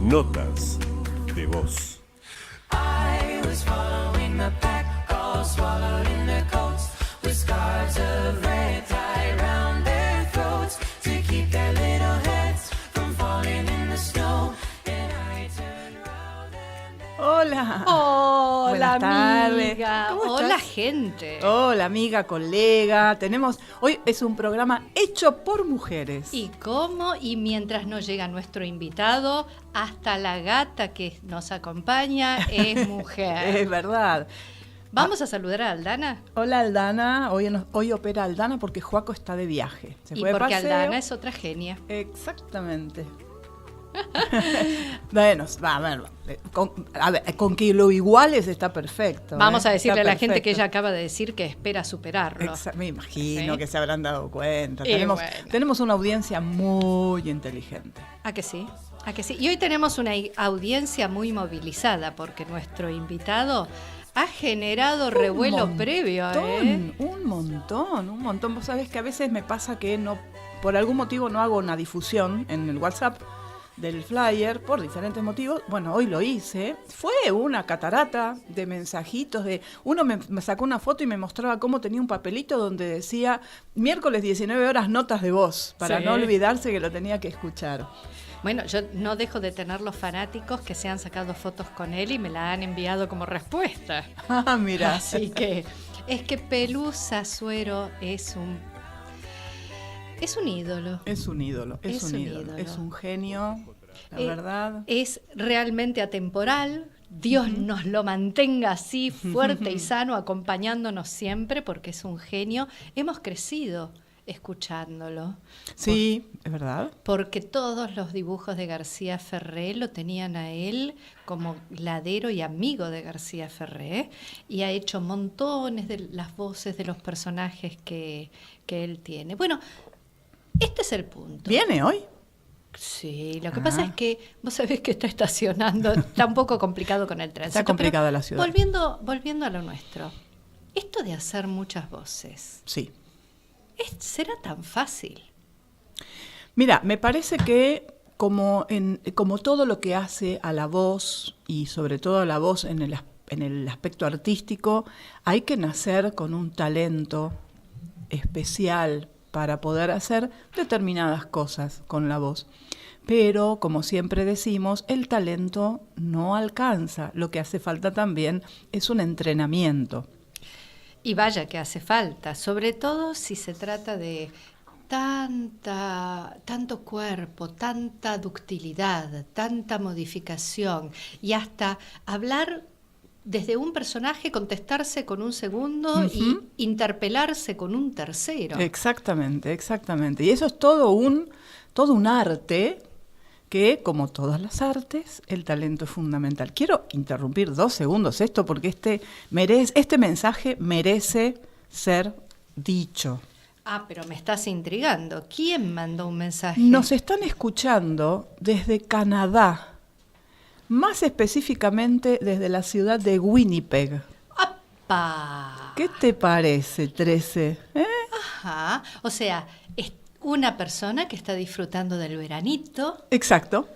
Notas de voz. I was following the pack, all swallowed in their coats, with scarves of red tied round their throats to keep their little heads from falling in the snow. And I turned round and Hola. Hola, Buenas tardes. amiga. ¿Cómo Hola, estás? gente. Hola, amiga, colega. Hoy es un programa hecho por mujeres. ¿Y cómo? Y mientras no llega nuestro invitado, hasta la gata que nos acompaña es mujer. Es verdad. Vamos a saludar a Aldana. Hola, Aldana. Hoy opera Aldana porque Joaco está de viaje. Se Y fue de porque paseo. Aldana es otra genia. Exactamente. Bueno, va, a ver, con que lo iguales está perfecto. Vamos a Está decirle a la gente que perfecto. ella acaba de decir que espera superarlo. Me imagino ¿Sí? que se habrán dado cuenta. Y Tenemos, bueno. tenemos una audiencia muy inteligente. ¿A que sí? ¿A que sí? Y hoy tenemos una audiencia muy movilizada porque nuestro invitado ha generado revuelo previo. Un montón. Vos sabés que a veces me pasa que por algún motivo no hago una difusión en el WhatsApp del flyer, por diferentes motivos. Bueno, hoy lo hice. Fue una catarata de mensajitos. Uno me sacó una foto y me mostraba cómo tenía un papelito donde decía miércoles 19 horas notas de voz, para Sí. no olvidarse que lo tenía que escuchar. Bueno, yo no dejo de tener los fanáticos que se han sacado fotos con él y me la han enviado como respuesta. Ah, mira. Así que es que Pelusa Suero es un ídolo. Es un ídolo. Es un ídolo. Es un genio, la verdad. Es realmente atemporal. Dios nos lo mantenga así, fuerte y sano, acompañándonos siempre, porque es un genio. Hemos crecido escuchándolo. Sí, es verdad. Porque todos los dibujos de García Ferré lo tenían a él como ladero y amigo de García Ferré, y ha hecho montones de las voces de los personajes que él tiene. Bueno, este es el punto. ¿Viene hoy? Sí, lo que pasa es que vos sabés que está estacionando, está un poco complicado con el tránsito. Está complicada pero la ciudad. Volviendo a lo nuestro, esto de hacer muchas voces, Sí. ¿será tan fácil? Mira, me parece que como todo lo que hace a la voz, y sobre todo a la voz en el aspecto artístico, hay que nacer con un talento especial para poder hacer determinadas cosas con la voz. Pero, como siempre decimos, el talento no alcanza. Lo que hace falta también es un entrenamiento. Y vaya que hace falta, sobre todo si se trata de tanto cuerpo, tanta ductilidad, tanta modificación, y hasta hablar desde un personaje, contestarse con un segundo y interpelarse con un tercero. Exactamente. Y eso es todo un arte que, como todas las artes, el talento es fundamental. Quiero interrumpir 2 segundos esto porque este mensaje merece ser dicho. Pero me estás intrigando. ¿Quién mandó un mensaje? Nos están escuchando desde Canadá, más específicamente desde la ciudad de Winnipeg. ¡Apa! ¿Qué te parece, 13? Ajá. O sea, es una persona que está disfrutando del veranito, Exacto.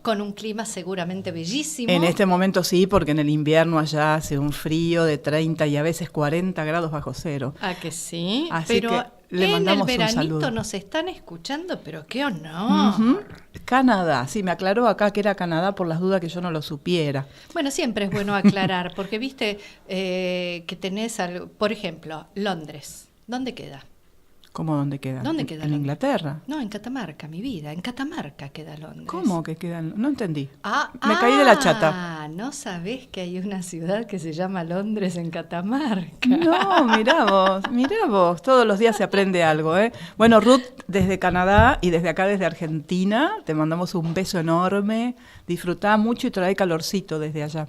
con un clima seguramente bellísimo. En este momento sí, porque en el invierno allá hace un frío de 30 y a veces 40 grados bajo cero. ¿A que sí? Así Pero que le en el mandamos un veranito saludo. nos están escuchando, pero qué honor. Ujú. Canadá, sí, me aclaró acá que era Canadá por las dudas que yo no lo supiera. Bueno, siempre es bueno aclarar, porque viste que tenés algo, por ejemplo, Londres. ¿Dónde queda? ¿Cómo dónde queda? ¿Dónde queda En Londres? Inglaterra. No, en Catamarca, mi vida. En Catamarca queda Londres. ¿Cómo que quedan? No entendí. Ah, Me caí de la chata. ¿No sabés que hay una ciudad que se llama Londres en Catamarca? No, mirá vos, todos los días se aprende algo, ¿eh? Bueno, Ruth, desde Canadá y desde acá, desde Argentina, te mandamos un beso enorme, disfrutá mucho y trae calorcito desde allá.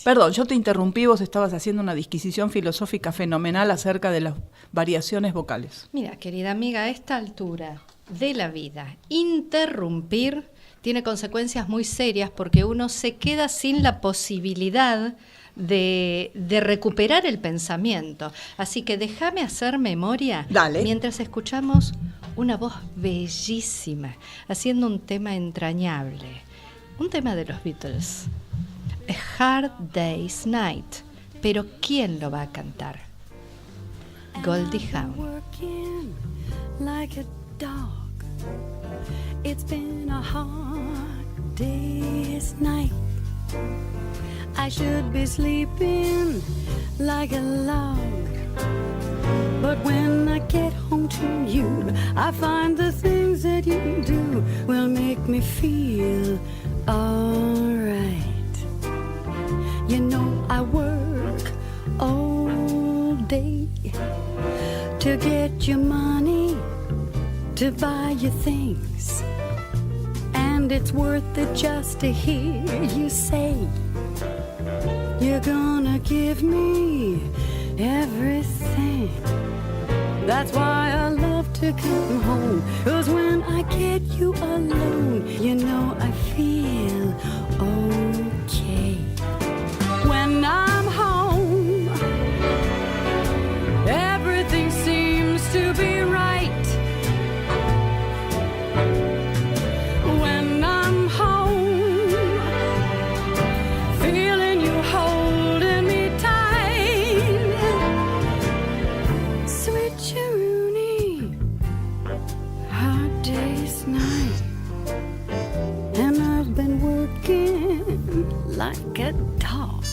Perdón, yo te interrumpí, vos estabas haciendo una disquisición filosófica fenomenal acerca de las variaciones vocales. Mira, querida amiga, a esta altura de la vida, interrumpir tiene consecuencias muy serias porque uno se queda sin la posibilidad de recuperar el pensamiento. Así que déjame hacer memoria. Dale. Mientras escuchamos una voz bellísima, haciendo un tema entrañable. un tema de los Beatles, A Hard Day's Night, pero ¿quién lo va a cantar? Goldie Hawn. Working like a dog. It's been a hard day's night. I should be sleeping like a log. But when I get home to you, I find the things that you do will make me feel alright. You know I work all day to get your money, to buy you things. And it's worth it just to hear you say you're gonna give me everything. That's why I love to come home, 'cause when I get you alone, you know I feel okay. When I'm home, everything seems to be right. When I'm home, feeling you holding me tight. Sweet Cheroonie, hard day's night. And I've been working like a dog.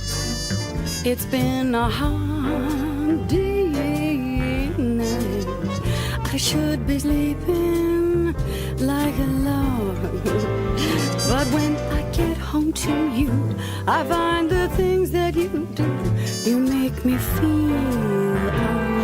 It's been a hard day night. I should be sleeping like a log. But when I get home to you, I find the things that you do, you make me feel alright.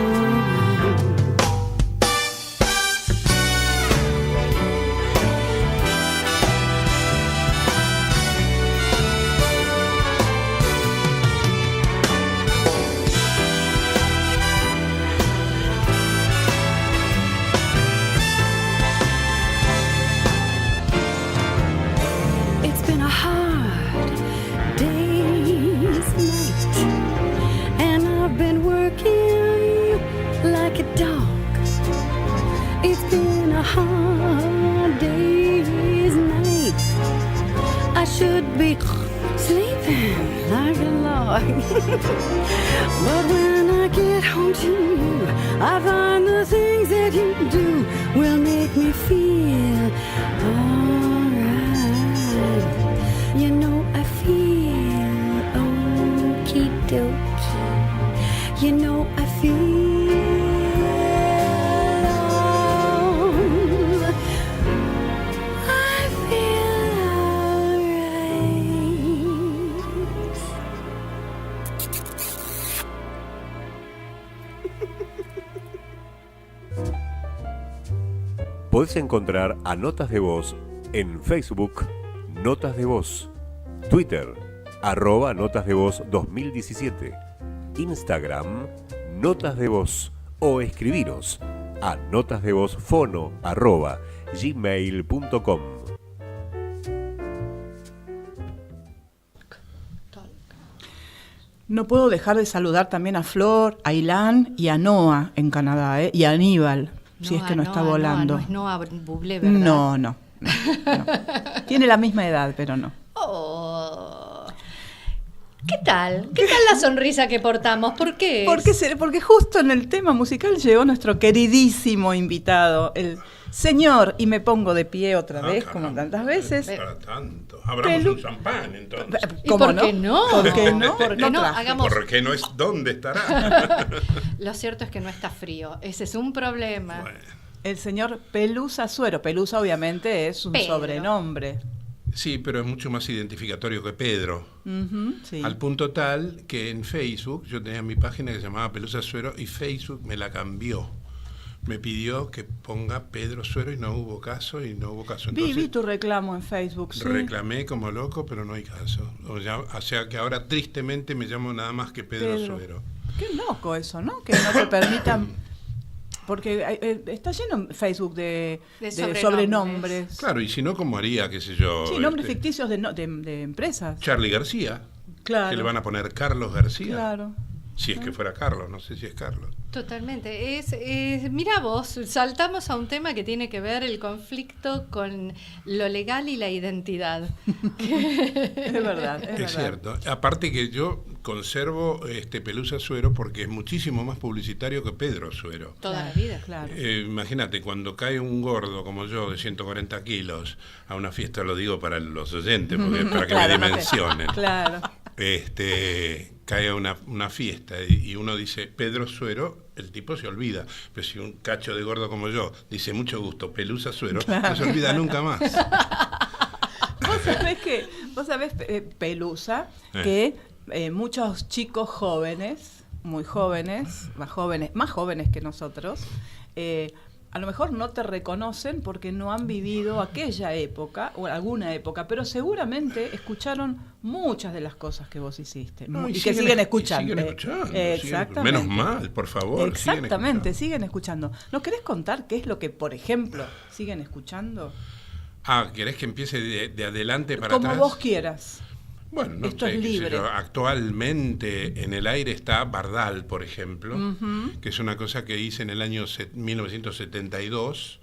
It's been a hard day's night, and I've been working like a dog. It's been a hard day's night. I should be sleeping like a log. But when I get home to you, I find the things that you do will make me feel alright. You know I feel okie dokie. You know I feel I feel alright. Podés encontrar a Notas de Voz en Facebook, Notas de Voz, Twitter, @Notas de Voz 2017, Instagram, Notas de Voz, o escribiros a notasdevozfono@gmail.com. No puedo dejar de saludar también a Flor, a Ilan y a Noah en Canadá, y a Aníbal, si es que no está volando. No es Noah Bublé, ¿verdad? No. Tiene la misma edad, pero no. Oh. ¿Qué tal? ¿Qué tal la sonrisa que portamos? ¿Por qué? Porque justo en el tema musical llegó nuestro queridísimo invitado, el señor, y me pongo de pie otra vez, caramba, como tantas veces. Para tanto. Abramos un champán, entonces. ¿Y por qué no? ¿Por qué no? ¿Por qué No no? traje. Hagamos... Porque no es dónde estará. Lo cierto es que no está frío. Ese es un problema. Bueno, El señor Pelusa Suero. Pelusa obviamente es un Pedro. sobrenombre. sí, pero es mucho más identificatorio que Pedro. Ujú, sí. Al punto tal que en Facebook, yo tenía mi página que se llamaba Pelusa Suero y Facebook me la cambió. Me pidió que ponga Pedro Suero y no hubo caso. Entonces, Vi tu reclamo en Facebook, sí. reclamé como loco, pero no hay caso. O sea que ahora tristemente me llamo nada más que Pedro Suero. Qué loco eso, ¿no? Que no te permitan... Porque está lleno en Facebook de sobrenombres. Claro, y si no, ¿cómo haría, qué sé yo? Sí, nombres ficticios de empresas. Charlie García, Claro. que le van a poner Carlos García. Claro. Si es que fuera Carlos, no sé si es Carlos. Totalmente. Mira vos, saltamos a un tema que tiene que ver el conflicto con lo legal y la identidad. Es verdad, es Es verdad. cierto. Aparte que yo conservo Pelusa Suero porque es muchísimo más publicitario que Pedro Suero. Toda la vida. Claro. Imagínate, cuando cae un gordo como yo de 140 kilos a una fiesta, lo digo para los oyentes, porque para que Claro, me dimensionen. Claro. Cae a una fiesta y uno dice Pedro Suero, el tipo se olvida. Pero si un cacho de gordo como yo dice mucho gusto, Pelusa Suero, no se olvida nunca más. Vos sabés, Pelusa, que muchos chicos jóvenes, muy jóvenes, más jóvenes que nosotros, a lo mejor no te reconocen porque no han vivido aquella época o alguna época, pero seguramente escucharon muchas de las cosas que vos hiciste No, y que siguen escuchando. Siguen escuchando. Exactamente. Menos mal, por favor. Exactamente, siguen escuchando. ¿Nos querés contar qué es lo que, por ejemplo, siguen escuchando? ¿Querés que empiece de adelante para Como atrás? vos quieras. Bueno, no Esto sé, es qué sé libre. yo. Actualmente en el aire está Bardal, por ejemplo, que es una cosa que hice en el año 1972,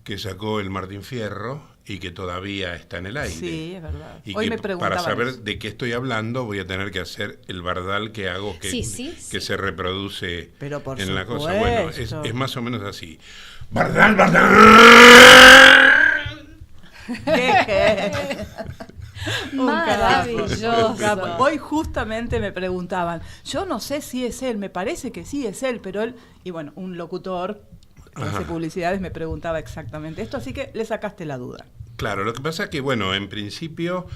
que sacó el Martín Fierro y que todavía está en el aire. Sí, es verdad. Y Hoy que me preguntaban para saber eso. de qué estoy hablando voy a tener que hacer el Bardal que hago, que Sí. se reproduce Pero por en la cosa. Bueno, supuesto. es más o menos así. Bardal, Bardal. Un Maravilloso. capo. Hoy justamente me preguntaban, yo no sé si es él, me parece que sí es él, pero él, y bueno, un locutor que hace publicidades me preguntaba exactamente esto, así que le sacaste la duda. Claro, lo que pasa es que, bueno, en principio,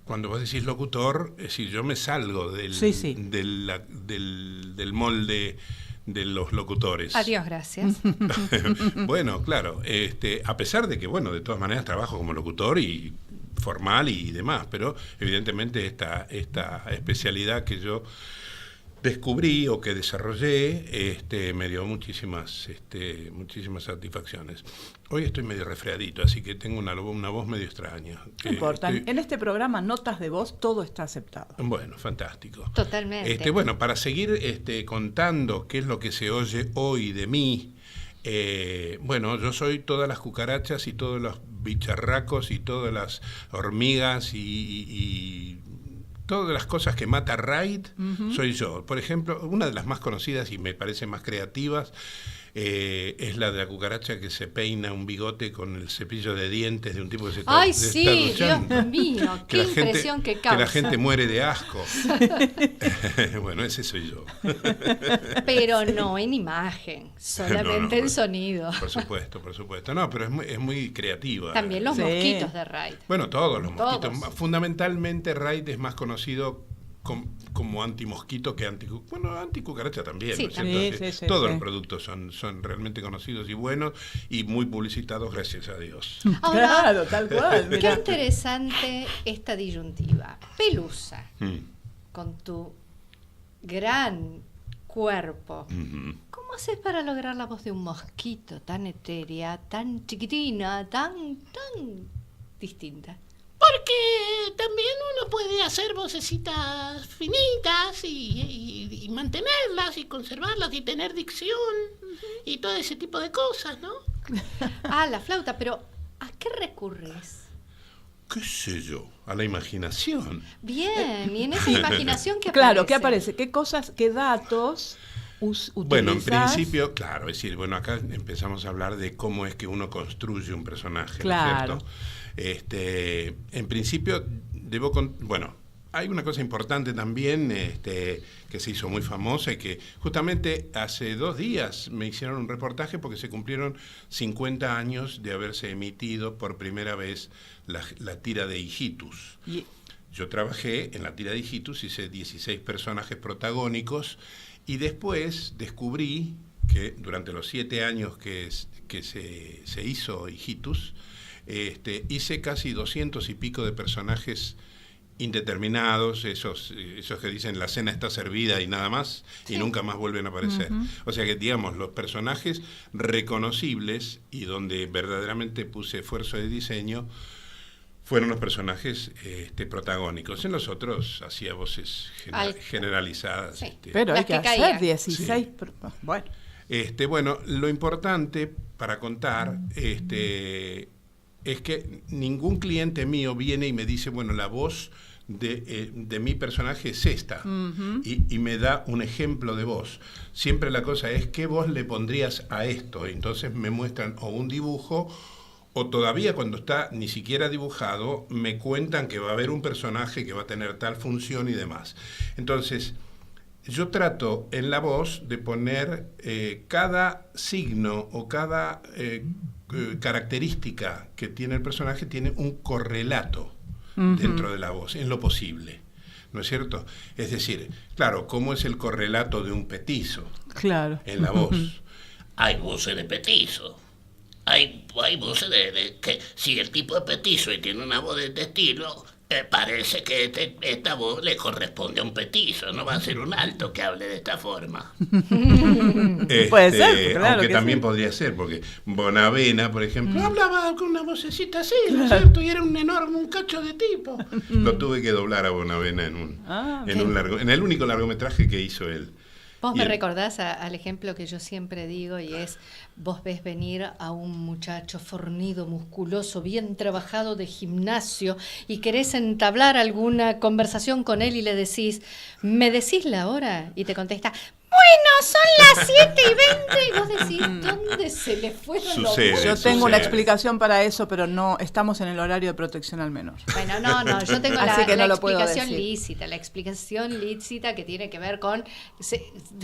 cuando vos decís locutor, es decir, yo me salgo del molde de los locutores. Adiós, gracias. Bueno, claro, a pesar de que, bueno, de todas maneras trabajo como locutor y formal y demás, pero evidentemente esta especialidad que yo descubrí o que desarrollé me dio muchísimas satisfacciones. Hoy estoy medio resfriadito, así que tengo una voz medio extraña. No importa, en este programa Notas de Voz todo está aceptado. Bueno, fantástico. Totalmente. Bueno, para seguir contando qué es lo que se oye hoy de mí, bueno, yo soy todas las cucarachas y todos los bicharracos y todas las hormigas y todas las cosas que mata Raid, soy yo. Por ejemplo, una de las más conocidas y me parece más creativas es la de la cucaracha que se peina un bigote con el cepillo de dientes de un tipo que se está, Ay, se sí, está duchando. Dios mío, qué impresión que causa. Que la gente muere de asco. Bueno, ese soy yo. Pero no en imagen, solamente en sonido. Por supuesto. No, pero es muy creativa. También los Sí. mosquitos de Raid. Bueno, todos los mosquitos. Todos. Fundamentalmente Raid es más conocido como antimosquito que anticucaracha también, Sí, ¿no es también. cierto? Sí, Todos sí. los productos son realmente conocidos y buenos y muy publicitados, gracias a Dios. Ahora, Claro, tal cual. qué mirá. interesante esta disyuntiva. Pelusa, con tu gran cuerpo, ¿cómo haces para lograr la voz de un mosquito tan etérea, tan chiquitina, tan distinta? Porque también uno puede hacer vocecitas finitas y mantenerlas y conservarlas y tener dicción y todo ese tipo de cosas, ¿no? La flauta, pero ¿a qué recurres? ¿Qué sé yo? A la imaginación. Bien, y en esa imaginación que Claro, ¿qué aparece? ¿Qué cosas, qué datos utilizás? Bueno, en principio, claro, es decir, bueno, acá empezamos a hablar de cómo es que uno construye un personaje, Claro. ¿no es cierto? En principio, bueno, hay una cosa importante también que se hizo muy famosa y que justamente hace 2 días me hicieron un reportaje porque se cumplieron 50 años de haberse emitido por primera vez la tira de Hijitus. Yo trabajé en la tira de Hijitus, hice 16 personajes protagónicos y después descubrí que durante los 7 años que se hizo Hijitus, hice casi 200 y pico de personajes indeterminados, esos que dicen la cena está servida y nada más, y nunca más vuelven a aparecer. O sea que, digamos, los personajes reconocibles y donde verdaderamente puse esfuerzo de diseño fueron los personajes protagónicos. En los otros hacía voces generalizadas. Sí. Pero hay Las que que hacer caigan. 16. Sí. Bueno, Bueno, lo importante para contar es que ningún cliente mío viene y me dice, bueno, la voz de mi personaje es esta, y me da un ejemplo de voz. Siempre la cosa es, ¿qué voz le pondrías a esto? Entonces me muestran o un dibujo, o todavía cuando está ni siquiera dibujado, me cuentan que va a haber un personaje que va a tener tal función y demás. Entonces, yo trato en la voz de poner cada signo o cada característica que tiene el personaje, tiene un correlato dentro de la voz, en lo posible, ¿no es cierto? Es decir, claro, ¿cómo es el correlato de un petizo? claro. En la voz. Hay voces de petizo. Hay voces de que si el tipo es petizo y tiene una voz de este estilo, parece que esta voz le corresponde a un petizo, no va a ser un alto que hable de esta forma. Puede ser, claro aunque que también sí. podría ser, porque Bonavena, por ejemplo, Hablaba con una vocecita así, ¿no es cierto? Y era un cacho de tipo. lo tuve que doblar a Bonavena en el único largometraje que hizo él. Vos Y me el- recordás al ejemplo que yo siempre digo, y es, vos ves venir a un muchacho fornido, musculoso, bien trabajado de gimnasio, y querés entablar alguna conversación con él y le decís, ¿me decís la hora? Y te contesta, bueno, son las 7:20, y vos decís, ¿dónde se le fueron los Sucede. Yo músculos? tengo una sucede. explicación para eso, pero no estamos en el horario de protección al menor. Bueno, no, yo tengo Así que la no lo puedo explicación decir. lícita, la explicación lícita que tiene que ver con,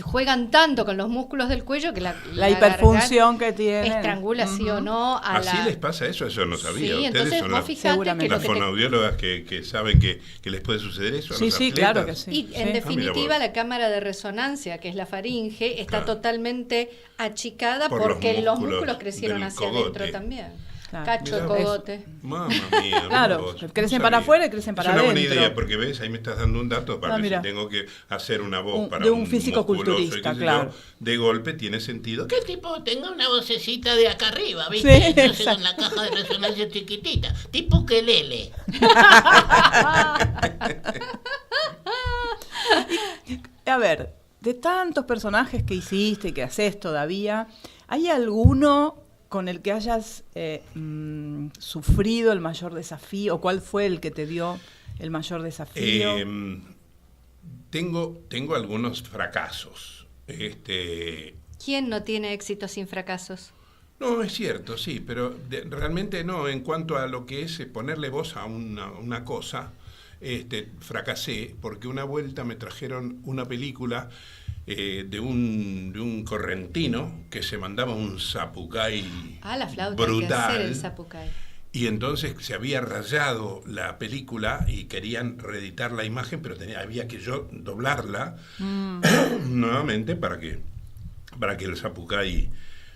juegan tanto con los músculos del cuello que La hiperfunción que tienen. estrangula sí o no a ¿Así la... les pasa eso? Eso no sabía. Sí, Ustedes entonces son vos fijate que seguramente. lo las que te... fonoaudiólogas que saben que les puede suceder eso a Sí, los sí, atletas. claro que sí. Y en Sí. definitiva mira vos. la cámara de resonancia, que es la faringe, está Claro. totalmente achicada Por los porque los músculos músculos crecieron del hacia cogote. adentro también. Claro. Cacho de Mirá vos. cogote. Mamma mía. Claro, mira vos, crecen no para sabía. afuera y crecen para Es una adentro. buena idea, porque ves, ahí me estás dando un dato para Ah, ver mira. si tengo que hacer una voz para de un físico musculoso y culturista, qué sé yo, claro. de golpe tiene sentido. Que el tipo tenga una vocecita de acá arriba, ¿viste? Sí, Entonces exacto. con la caja de resonancia chiquitita, tipo que lele. A ver, de tantos personajes que hiciste y que haces todavía, ¿hay alguno con el que hayas sufrido el mayor desafío? ¿O cuál fue el que te dio el mayor desafío? Tengo algunos fracasos. ¿Quién no tiene éxito sin fracasos? No, es cierto, sí, pero realmente no. En cuanto a lo que es ponerle voz a una cosa, fracasé, porque una vuelta me trajeron una película de un correntino que se mandaba un zapucay Ah, la flauta, hay que brutal. hacer el zapucay. Y entonces se había rayado la película y querían reeditar la imagen, pero había que yo doblarla nuevamente para que el zapucay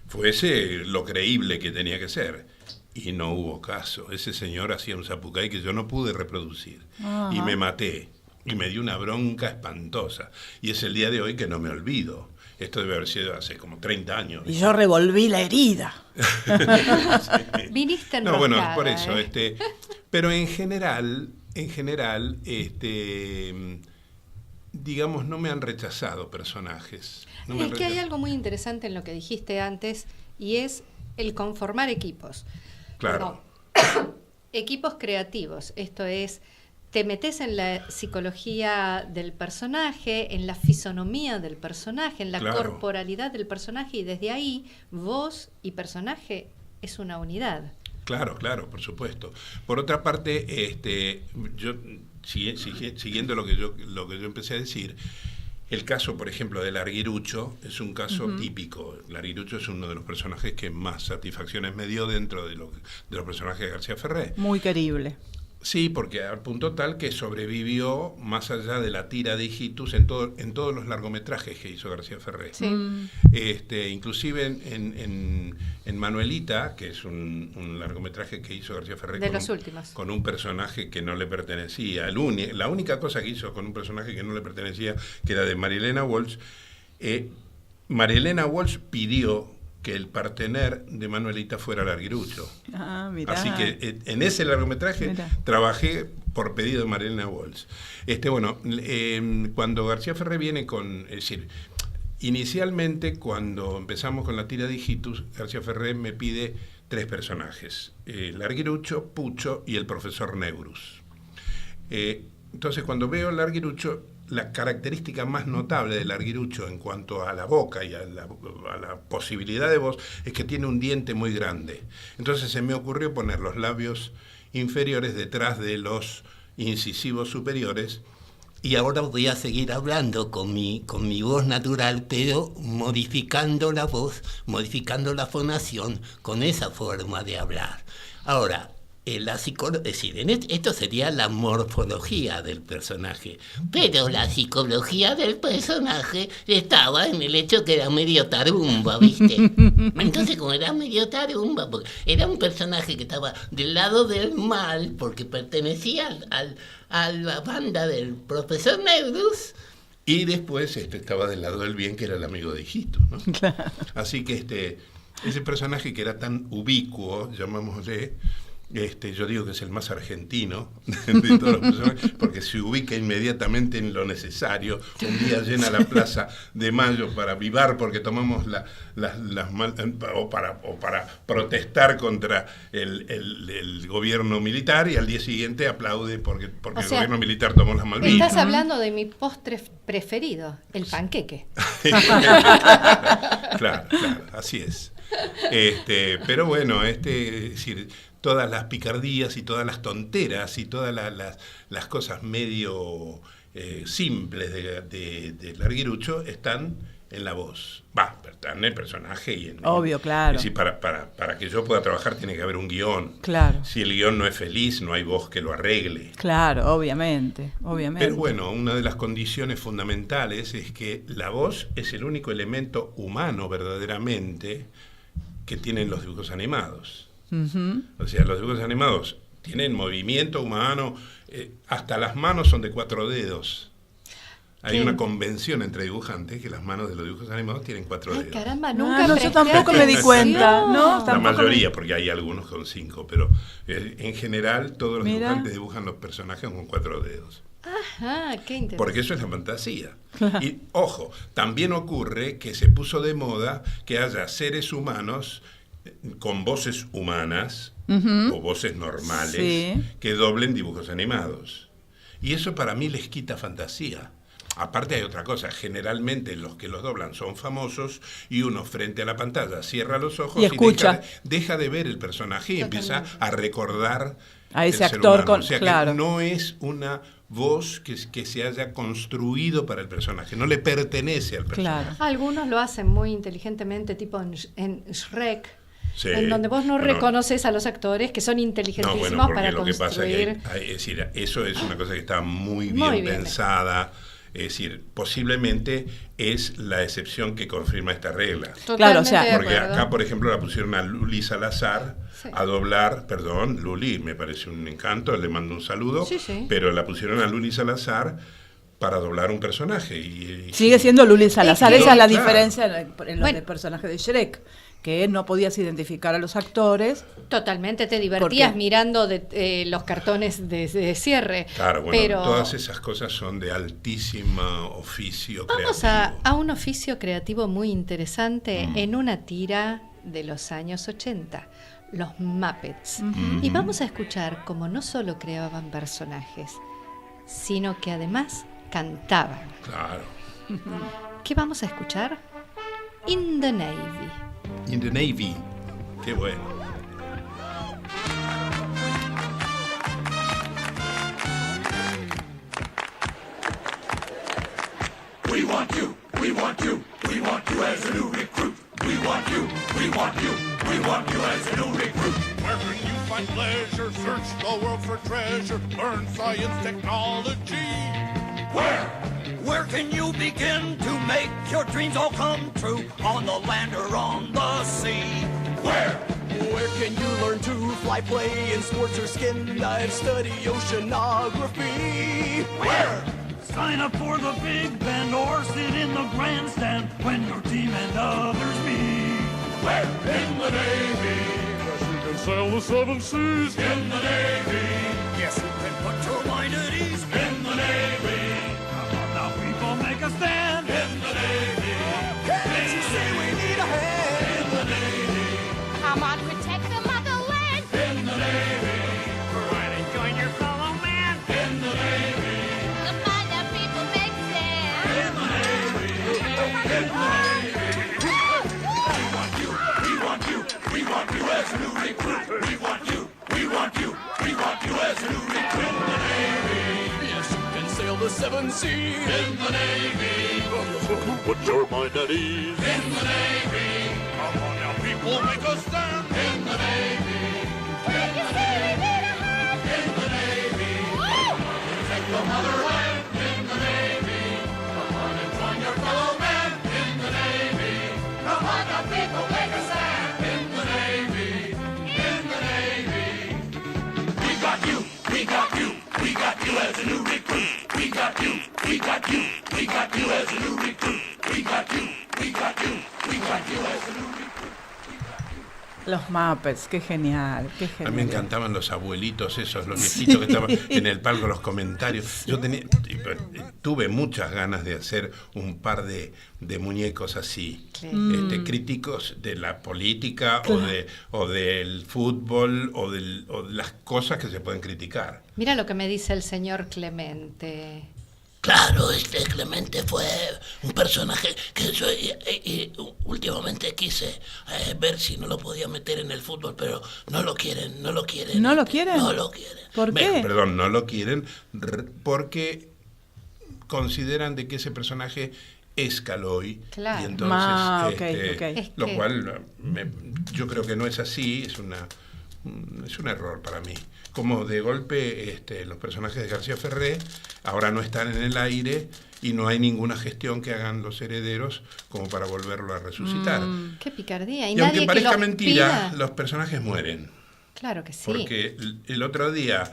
fuese lo creíble que tenía que ser. Y no hubo caso. Ese señor hacía un zapucay que yo no pude reproducir. Ajá. Y me maté. Y me dio una bronca espantosa. Y es el día de hoy que no me olvido. Esto debe haber sido hace como 30 años. Y yo revolví la herida. Viniste No, bueno, enroscada, por eso, ¿eh? pero en general, digamos, no me han rechazado personajes. No me Es han que hay rechazado. algo muy interesante en lo que dijiste antes, y es el conformar equipos. Claro. No, equipos creativos, esto es, te metes en la psicología del personaje, en la fisonomía del personaje, en la Claro. corporalidad del personaje, y desde ahí voz y personaje es una unidad. Claro, por supuesto. Por otra parte, yo siguiendo lo que yo empecé a decir, el caso, por ejemplo, del Larguirucho es un caso típico. Larguirucho es uno de los personajes que más satisfacciones me dio dentro de los personajes de García Ferré. Muy querible. Sí, porque al punto tal que sobrevivió más allá de la tira de hijitus en todos los largometrajes que hizo García Ferré. Sí. Inclusive en Manuelita, que es un largometraje que hizo García Ferré De los últimos. con un personaje que no le pertenecía. La única cosa que hizo con un personaje que no le pertenecía, que era de Marilena Walsh, Marilena Walsh pidió que el partener de Manuelita fuera Larguirucho. Ah, mirá. Así que en ese largometraje Mirá. trabajé por pedido de Marilena Walsh. Cuando García Ferré viene con... Es decir, inicialmente cuando empezamos con la tira de Hijitus, García Ferré me pide 3 personajes. Larguirucho, Pucho y el profesor Neurus. Entonces cuando veo Larguirucho, la característica más notable de Larguirucho en cuanto a la boca y a la posibilidad de voz es que tiene un diente muy grande. Entonces se me ocurrió poner los labios inferiores detrás de los incisivos superiores. Y ahora voy a seguir hablando con mi voz natural, pero modificando la voz, modificando la fonación con esa forma de hablar. Ahora, la psicología, es decir, esto sería la morfología del personaje, pero la psicología del personaje estaba en el hecho que era medio tarumba, ¿viste? Entonces, como era medio tarumba, porque era un personaje que estaba del lado del mal, porque pertenecía a la banda del profesor Neurus, Y después estaba del lado del bien, que era el amigo de Hijitus, ¿no? Claro. Así que ese personaje que era tan ubicuo, llamámosle, yo digo que es el más argentino de todos los personajes, porque se ubica inmediatamente en lo necesario. Un día llena la Plaza de Mayo para vivar porque tomamos o para protestar contra el gobierno militar, y al día siguiente aplaude porque O el sea, gobierno militar tomó las Malvinas. Estás hablando de mi postre preferido, el panqueque. Claro, así es. Pero bueno, es decir, todas las picardías y todas las tonteras y todas las cosas medio simples de Larguirucho están en la voz. Están en el personaje y en... Obvio, claro. Es decir, para que yo pueda trabajar tiene que haber un guión. Claro. Si el guión no es feliz, no hay voz que lo arregle. Claro, obviamente. Pero bueno, una de las condiciones fundamentales es que la voz es el único elemento humano verdaderamente que tienen los dibujos animados. Uh-huh. O sea, los dibujos animados tienen movimiento humano, hasta las manos son de 4 dedos. Hay una convención entre dibujantes que las manos de los dibujos animados tienen 4 dedos. Caramba, nunca yo tampoco me di atención. cuenta. No, La tampoco mayoría, porque hay algunos con 5, pero en general todos los dibujantes dibujan los personajes con 4 dedos. Ajá, qué interesante. Porque eso es la fantasía. Y ojo, también ocurre que se puso de moda que haya seres humanos con voces humanas o voces normales que doblen dibujos animados. Y eso para mí les quita fantasía. Aparte hay otra cosa, generalmente los que los doblan son famosos y uno frente a la pantalla cierra los ojos y escucha. deja de ver el personaje y empieza a recordar a ese el ser actor humano. O sea, claro. que no es una voz que se haya construido para el personaje, no le pertenece al personaje. Claro. Algunos lo hacen muy inteligentemente, tipo en Shrek, Sí. en donde vos no reconoces a los actores que son inteligentísimos No, bueno, porque para lo que pasa es construir. que es decir, eso es una cosa que está muy Muy bien bien pensada. Es decir, posiblemente es la excepción que confirma esta regla. Claro, o sea, Totalmente de Porque acuerdo. acá, por ejemplo, la pusieron a Luli Salazar a doblar, perdón, Luli, me parece un encanto, le mando un saludo, Sí. pero la pusieron a Luli Salazar para doblar un personaje. Y Sigue siendo Luli Salazar, esa es la Claro. diferencia en los Bueno. personajes de Shrek, que no podías identificar a los actores. Totalmente te divertías Porque- mirando los cartones de cierre. Claro, bueno, pero todas esas cosas son de altísimo oficio vamos creativo. a un oficio creativo muy interesante en una tira de los años 80, los Muppets. Y vamos a escuchar cómo no solo creaban personajes, sino que además cantaban. Claro. ¿Qué vamos a escuchar? In the Navy. In the Navy. Qué bueno. We want you, we want you, we want you as a new recruit. We want you, we want you, we want you as a new recruit. Where can you find pleasure? Search the world for treasure. Learn science, technology. Where can you begin to make your dreams all come true? On the land or on the sea? Where can you learn to fly, play in sports or skin dive, study oceanography? Where? Sign up for the big band or sit in the grandstand when your team and others meet. Where? In the Navy. Yes, you can sail the 7 seas. In the Navy. Yes, you can put your mind at ease. In the Navy. Come on now, people, make a stand. In the Navy. Can't you see we need a hand? In the Navy. Come on, protect the motherland. In the Navy. Right, and join your fellow man. In the Navy. The find the people make stand. In the Navy. In the Navy. We want you. We want you as a new recruit. We want you. We want you. We want you as a new recruit. In the Navy. Yes, you can sail the 7 seas. In the Navy. Put your mind at ease. In the Navy. Come on now, people, make us stand. In the Navy. In the Navy. In the Navy. Protect the motherland. In the Navy. Come on and join your fellow man. In the Navy. Come on now, people, make us stand. In the Navy. In the Navy. We got you. We got you. We got you as a new recruit. We got you. We got you. We got you as a new recruit. We got you. We got you. We got you as a new recruit. Los Muppets, qué genial, qué A mí genial. me encantaban los abuelitos esos, los viejitos que estaban en el palco, los comentarios. Yo tuve muchas ganas de hacer un par de muñecos así, críticos de la política o del fútbol o de las cosas que se pueden criticar. Mira lo que me dice el señor Clemente. Claro, Clemente fue un personaje que yo últimamente quise ver si no lo podía meter en el fútbol, pero no lo quieren. ¿No lo quieren? No lo quieren. ¿Por qué? Perdón, no lo quieren porque consideran de que ese personaje es Caloi. Claro. Y entonces, ok. lo cual yo creo que no es así, es un error para mí. Como de golpe los personajes de García Ferré ahora no están en el aire y no hay ninguna gestión que hagan los herederos como para volverlo a resucitar. Qué picardía. Y Y aunque nadie que parezca los mentira, pida. los personajes mueren. Claro que sí. Porque el otro día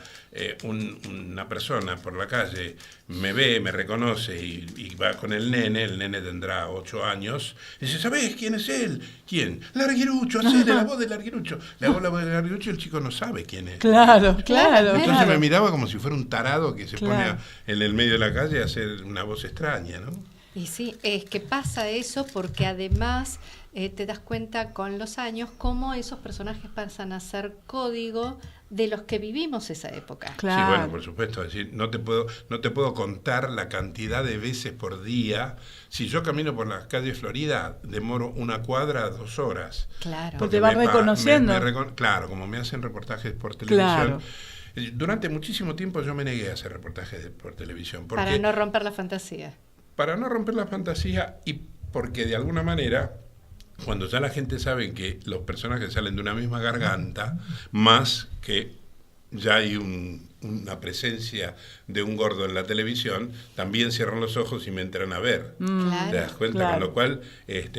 una persona por la calle me ve, me reconoce y va con el nene tendrá 8 años, y dice, ¿sabés quién es él? ¿Quién? Larguirucho, hacele la voz de Larguirucho. Le hago la voz de Larguirucho y el chico no sabe quién es. Claro. Entonces me miraba como si fuera un tarado que se Claro. pone en el medio de la calle a hacer una voz extraña, ¿no? Y sí, es que pasa eso porque además te das cuenta con los años cómo esos personajes pasan a ser código de los que vivimos esa época. Claro. Sí, bueno, por supuesto, es decir, no te puedo contar la cantidad de veces por día. Si yo camino por las calles Florida, demoro 1 cuadra, 2 horas. Claro. Porque te vas reconociendo. Claro, como me hacen reportajes por televisión. Claro. Durante muchísimo tiempo yo me negué a hacer reportajes por televisión. Porque, Para no romper la fantasía. para no romper la fantasía y porque de alguna manera, cuando ya la gente sabe que los personajes salen de una misma garganta, más que ya hay una presencia de un gordo en la televisión, también cierran los ojos y me entran a ver. Claro. ¿Te das cuenta? Claro. Con lo cual,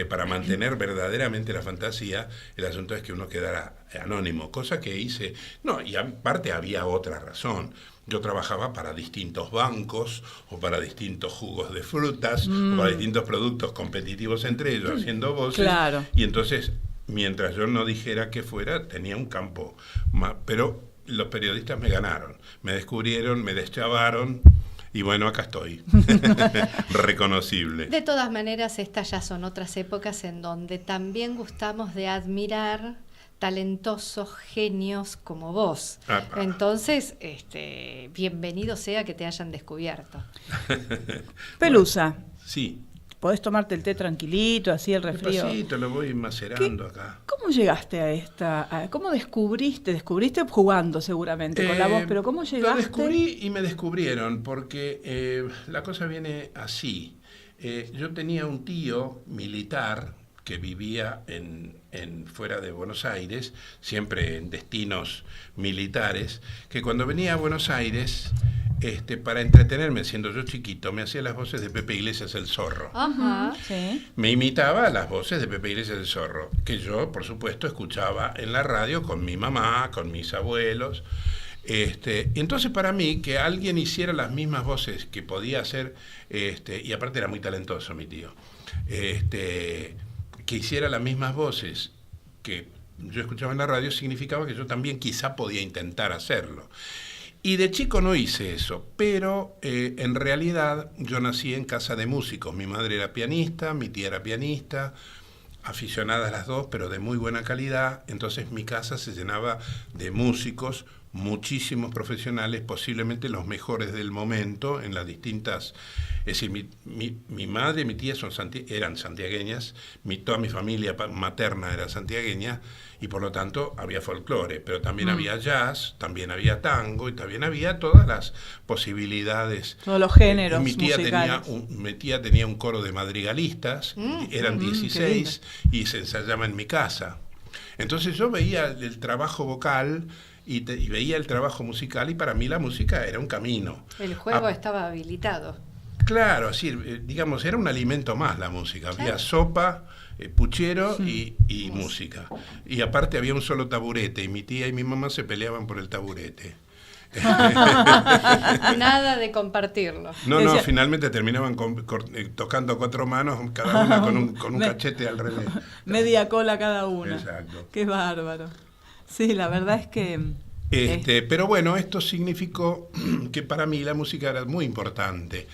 para mantener verdaderamente la fantasía, el asunto es que uno quedara anónimo, cosa que hice. No, y aparte había otra razón. Yo trabajaba para distintos bancos o para distintos jugos de frutas o para distintos productos competitivos entre ellos, haciendo voces. Claro. Y entonces, mientras yo no dijera que fuera, tenía un campo más. Pero los periodistas me ganaron, me descubrieron, me deschavaron y bueno, acá estoy, reconocible. De todas maneras, estas ya son otras épocas en donde también gustamos de admirar talentosos genios como vos. Entonces, bienvenido sea que te hayan descubierto. Pelusa, Sí, podés tomarte el té tranquilito, así el resfrío. despacito lo voy macerando acá. ¿Cómo llegaste a esta? ¿Cómo descubriste? Descubriste jugando seguramente con la voz, pero ¿cómo llegaste? Lo descubrí y me descubrieron porque la cosa viene así. Yo tenía un tío militar que vivía en fuera de Buenos Aires, siempre en destinos militares, que cuando venía a Buenos Aires, para entretenerme, siendo yo chiquito, me hacía las voces de Pepe Iglesias el Zorro. Ajá. Sí. Me imitaba las voces de Pepe Iglesias el Zorro, que yo, por supuesto, escuchaba en la radio con mi mamá, con mis abuelos. Y entonces para mí, que alguien hiciera las mismas voces que podía hacer, y aparte era muy talentoso mi tío, que hiciera las mismas voces que yo escuchaba en la radio significaba que yo también quizá podía intentar hacerlo. Y de chico no hice eso, pero en realidad yo nací en casa de músicos. Mi madre era pianista, mi tía era pianista, aficionadas las dos, pero de muy buena calidad. Entonces mi casa se llenaba de músicos, muchísimos profesionales, posiblemente los mejores del momento en las distintas... Es decir, mi madre y mi tía eran santiagueñas, toda mi familia materna era santiagueña, y por lo tanto había folclore, pero también había jazz, también había tango, y también había todas las posibilidades. Todos los géneros mi tía musicales. mi tía tenía un coro de madrigalistas, eran 16, y se ensayaba en mi casa. Entonces yo veía el trabajo vocal y veía el trabajo musical, y para mí la música era un camino. El juego estaba habilitado. Claro, así, digamos, era un alimento más la música. Había sopa, puchero y música. Y aparte había un solo taburete, y mi tía y mi mamá se peleaban por el taburete. Nada de compartirlo. No, finalmente terminaban tocando a 4 manos, cada una con un cachete al revés. Media cola cada una. Exacto. Qué bárbaro. Sí, la verdad es que... Pero bueno, esto significó que para mí la música era muy importante.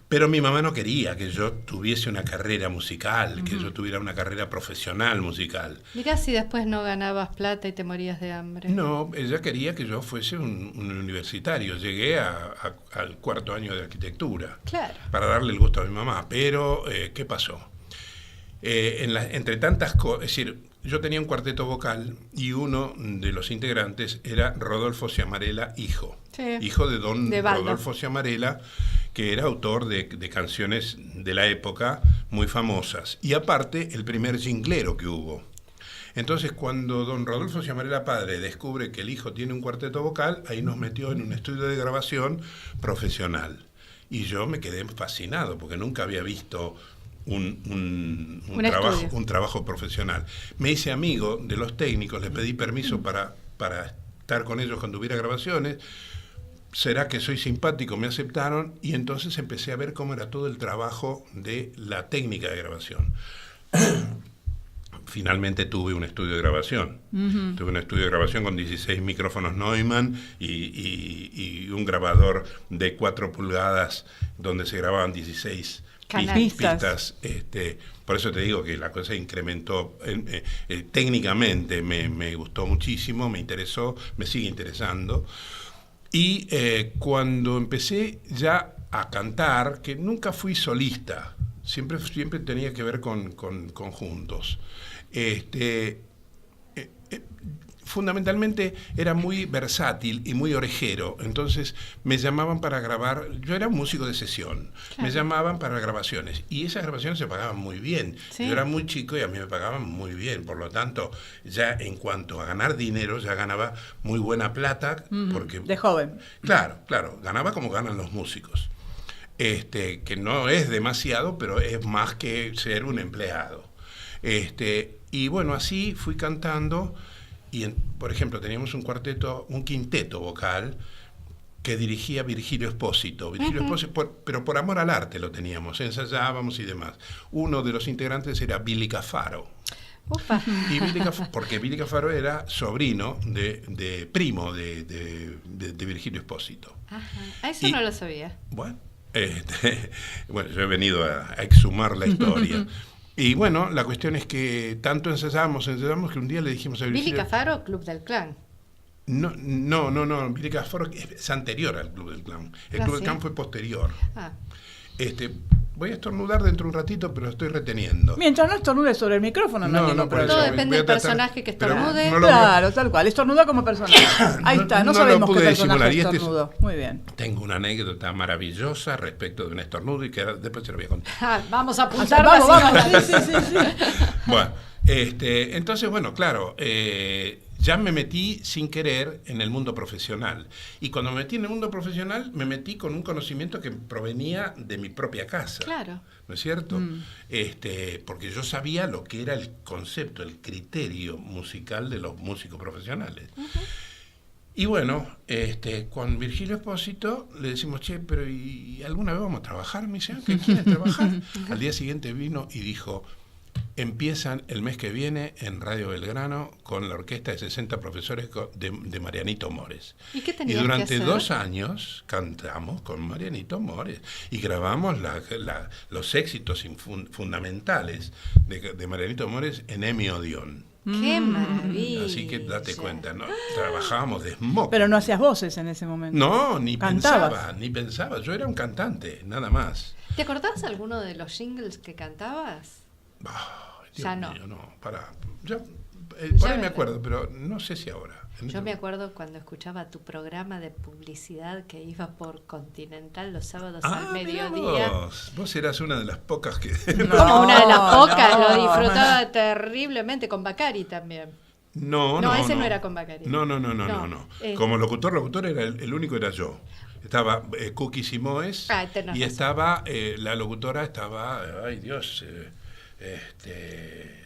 Pero mi mamá no quería que yo tuviese una carrera musical, que yo tuviera una carrera profesional musical. Mirá si después no ganabas plata y te morías de hambre. No, ella quería que yo fuese un universitario. Llegué al 4º año de arquitectura. Claro. Para darle el gusto a mi mamá. Pero, ¿qué pasó? Entre tantas cosas, es decir, yo tenía un cuarteto vocal y uno de los integrantes era Rodolfo Ciamarela, hijo. Sí. Hijo de don de Rodolfo Ciamarela, que era autor de canciones de la época muy famosas. Y aparte, el primer jinglero que hubo. Entonces, cuando don Rodolfo Ciamarela padre descubre que el hijo tiene un cuarteto vocal, ahí nos metió en un estudio de grabación profesional. Y yo me quedé fascinado, porque nunca había visto un trabajo profesional. Me hice amigo de los técnicos, les pedí permiso para estar con ellos cuando hubiera grabaciones. Será que soy simpático, me aceptaron, y entonces empecé a ver cómo era todo el trabajo de la técnica de grabación. Finalmente tuve un estudio de grabación. Tuve un estudio de grabación con 16 micrófonos Neumann y un grabador de 4 pulgadas donde se grababan 16 pistas. Por eso te digo que la cosa incrementó técnicamente, me gustó muchísimo, me interesó, me sigue interesando. Y cuando empecé ya a cantar, que nunca fui solista, siempre tenía que ver con conjuntos. Fundamentalmente era muy versátil y muy orejero, entonces me llamaban para grabar. Yo era un músico de sesión, claro. Me llamaban para grabaciones y esas grabaciones se pagaban muy bien. ¿Sí? Yo era muy chico y a mí me pagaban muy bien, por lo tanto ya en cuanto a ganar dinero ya ganaba muy buena plata, porque de joven. Claro, ganaba como ganan los músicos, que no es demasiado, pero es más que ser un empleado. Y bueno, así fui cantando. Y, por ejemplo, teníamos un quinteto vocal que dirigía Virgilio Espósito. Pero por amor al arte lo teníamos, ensayábamos y demás. Uno de los integrantes era Billy Cafaro. Ufa. Y porque Billy Cafaro era sobrino primo de Virgilio Espósito. Ajá. Eso no lo sabía. Bueno, yo he venido a exhumar la historia. Y bueno, la cuestión es que tanto ensayamos que un día le dijimos a Virgilio... ¿Billy Cafaro, Club del Clan? No, Billy Cafaro es anterior al Club del Clan. El Club del Clan fue posterior. Voy a estornudar dentro de un ratito, pero estoy reteniendo. Mientras no estornude sobre el micrófono, no todo depende del personaje que estornude. Claro, tal cual. Estornuda como personaje. Ahí está, no sabemos qué personaje estornudó. Muy bien. Tengo una anécdota maravillosa respecto de un estornudo y que después se lo voy a contar. Vamos a apuntar. Vamos. Sí. Bueno, entonces, bueno, claro, ya me metí sin querer en el mundo profesional. Y cuando me metí en el mundo profesional, me metí con un conocimiento que provenía de mi propia casa. Claro. ¿No es cierto? Porque yo sabía lo que era el concepto, el criterio musical de los músicos profesionales. Y bueno, con Virgilio Espósito le decimos, pero ¿y alguna vez vamos a trabajar? Me dice, ¿que quieres trabajar? Al día siguiente vino y dijo, empiezan el mes que viene en Radio Belgrano con la orquesta de 60 profesores de Marianito Mores. ¿Y qué Y tenías durante que hacer? 2 años cantamos con Marianito Mores y grabamos los éxitos fundamentales de Marianito Mores en Emi Odeón. ¡Qué maravilla! Así que date cuenta, ¿no? Trabajábamos de smoking. Pero no hacías voces en ese momento. No, ni Cantabas. pensaba. Yo era un cantante, nada más. ¿Te acordás alguno de los jingles que cantabas? Ay, Dios Ya no. mío, no, pará. Por Ya ahí me no. acuerdo, pero no sé si ahora. Yo me acuerdo cuando escuchaba tu programa de publicidad que iba por Continental los sábados al Mirá mediodía. vos eras una de las pocas que... Como una de las pocas, no. lo disfrutaba terriblemente con Bacari también. No, ese no era con Bacari. No. No. Como locutor era el único era yo. Estaba Cookie Simoes tenés y razón. estaba la locutora ay Dios,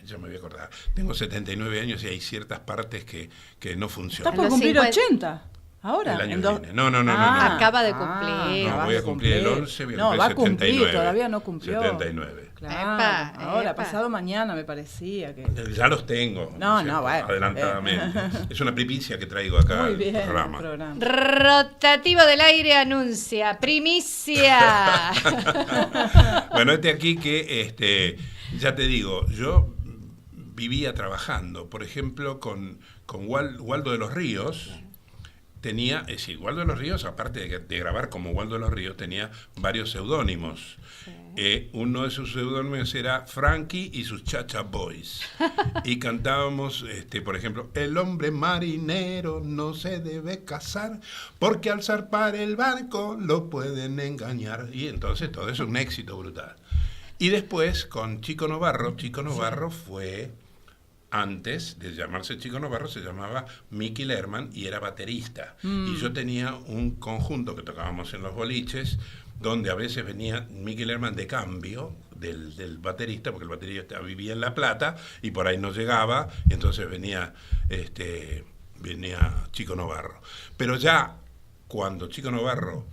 yo me voy a acordar. Tengo 79 años y hay ciertas partes que no Estás funcionan. por los cumplir 50. 80. Ahora. El año en que dos- viene. No. Acaba de cumplir. No, acabas voy de a cumplir el 11, voy a No, cumplir va a cumplir, 79. todavía no cumplió. 79. Claro, Epa, ahora, epa. pasado mañana me parecía que... Ya los tengo. No, ¿cierto? no, bueno. Adelantadamente. Es una primicia que traigo acá Muy al bien, el programa. programa. Rotativo del aire anuncia. ¡Primicia! Bueno, aquí que, ya te digo, yo vivía trabajando, por ejemplo, con Waldo de los Ríos. Tenía, es decir, Waldo de los Ríos, aparte de grabar como Waldo de los Ríos, tenía varios seudónimos. Uno de sus seudónimos era Frankie y sus Chacha Boys. Y cantábamos, por ejemplo, el hombre marinero no se debe casar porque al zarpar el barco lo pueden engañar. Y entonces todo eso es un éxito brutal. Y después con Chico Novarro fue... Antes de llamarse Chico Novarro se llamaba Mickey Lerman y era baterista. Y yo tenía un conjunto que tocábamos en los boliches, donde a veces venía Mickey Lerman de cambio del baterista, porque el baterista vivía en La Plata y por ahí no llegaba, y entonces venía Chico Novarro. Pero ya cuando Chico Novarro